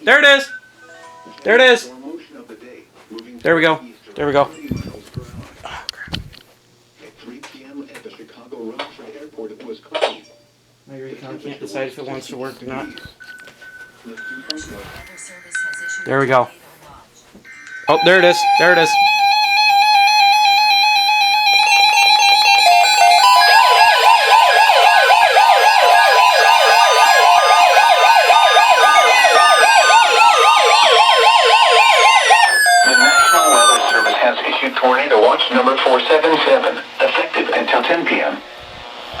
There it is. There it is. There we go. There we go. Oh, crap. At 3 p.m. at the Chicago Rockford Airport, it was cloudy. My account can't decide if it wants to work or not. There we go. Oh, there it is. There it is. Tornado watch number 477, effective until 10 p.m.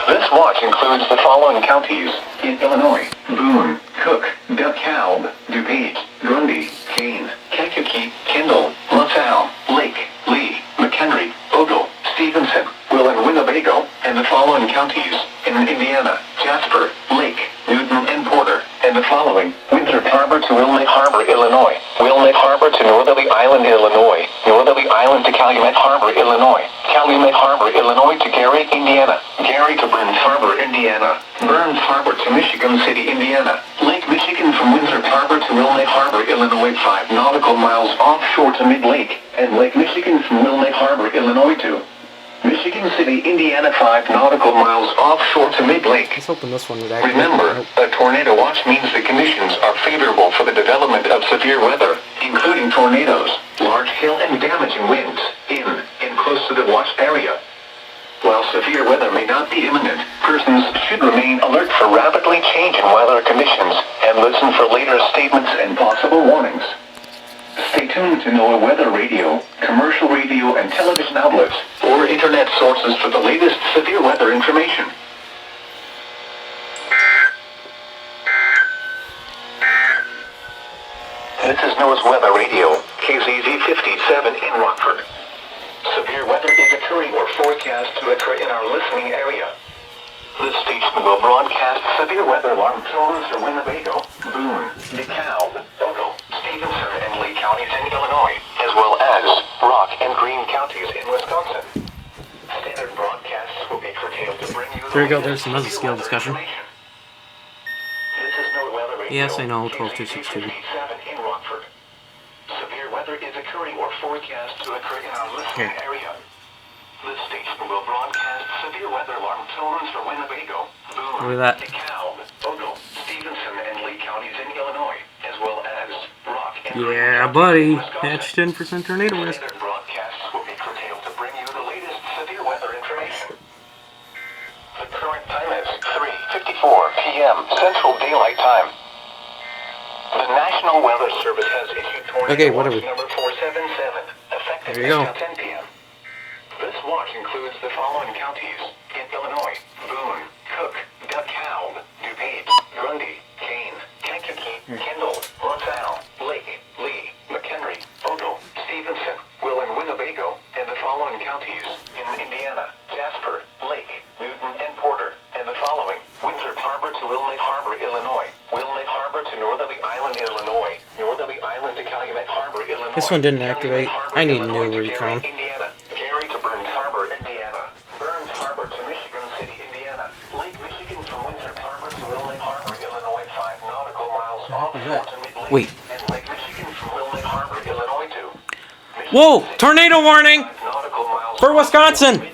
This watch includes the following counties in Illinois: Boone, Cook, DeKalb, DuPage, Grundy, Kane, Kankakee, Kendall, LaSalle, Lake, Lee, McHenry, Ogle, Stevenson, Will, and Winnebago, and the following counties in Indiana: Jasper, Lake, Newton, and Porter, and the following: Windsor Harbor to Wilmette Harbor, Illinois; Wilmette Harbor to Northerly Island, Illinois; Northerly Island to Calumet Harbor, Illinois; Calumet Harbor, Illinois to Gary, Indiana; Gary to Burns Harbor, Indiana; Burns Harbor to Michigan City, Indiana; Lake Michigan from Windsor Harbor to Wilmette Harbor, Illinois, 5 nautical miles offshore to Mid-Lake; and Lake Michigan from Wilmette Harbor, Illinois to Michigan City, Indiana, 5 nautical miles offshore to Mid-Lake. I was hoping this one would actually. Remember, a tornado watch means the conditions are favorable for the development of severe weather, including tornadoes, large hail, and damaging winds in and close to the watched area. While severe weather may not be imminent, persons should remain alert for rapidly changing weather conditions and listen for later statements and possible warnings. Stay tuned to NOAA weather radio, commercial radio and television outlets, or internet sources for the latest severe weather information. This is NOAA's weather radio, KZZ 57 in Rockford. Severe weather is occurring or forecast to occur in our listening area. This station will broadcast severe weather alarm tones for Winnebago, Boone, DeKalb, Ogle, Stevenson, and Lee counties in Illinois, as well as Rock and Greene counties in Wisconsin. Standard broadcasts will be curtailed to bring you There you go. There's another skill discussion. This is NOAA weather radio. Yes, I know. 12262. In Rockford. Severe weather is occurring or forecast to occur in our listening area. This station will broadcast severe weather alarm tones for Winnebago, Boone, DeKalb, Ogle, Stevenson, and Lee counties in Illinois, as well as Rock and Yeah, buddy. Hatched 10% tornado risk. Standard broadcasts will be curtailed to bring you the latest severe weather information. The current time is 3:54 p.m. Central Daylight Time. The National Weather Service has issued tornado watch number 477, effective until 10 p.m. This watch includes the following counties in Illinois: Boone, Cook, DeKalb, DuPage, Grundy, Kane, Kankakee, Kendall, LaSalle, Lake, Lee, McHenry, Ogle, Stevenson, Will, and Winnebago, and the following counties in Indiana: Jasper, Lake, Newton, and Porter, and the following: Windsor Harbor to Wilmette Harbor, Illinois; Wilmette Harbor to Northerly Island, Illinois; Northerly Island to Calumet Harbor, Illinois. This one didn't activate. I need a new recon. Indiana. Gary to Burns Harbor, Indiana. Burns Harbor to Michigan City, Indiana. Lake Michigan from Windsor Harbor to Wilmette Harbor, Illinois, 5 nautical miles offshore to Mid-Lake. Wait. And Lake Michigan from Wilmette Harbor, Illinois to Whoa! Tornado warning! nautical miles For Wisconsin!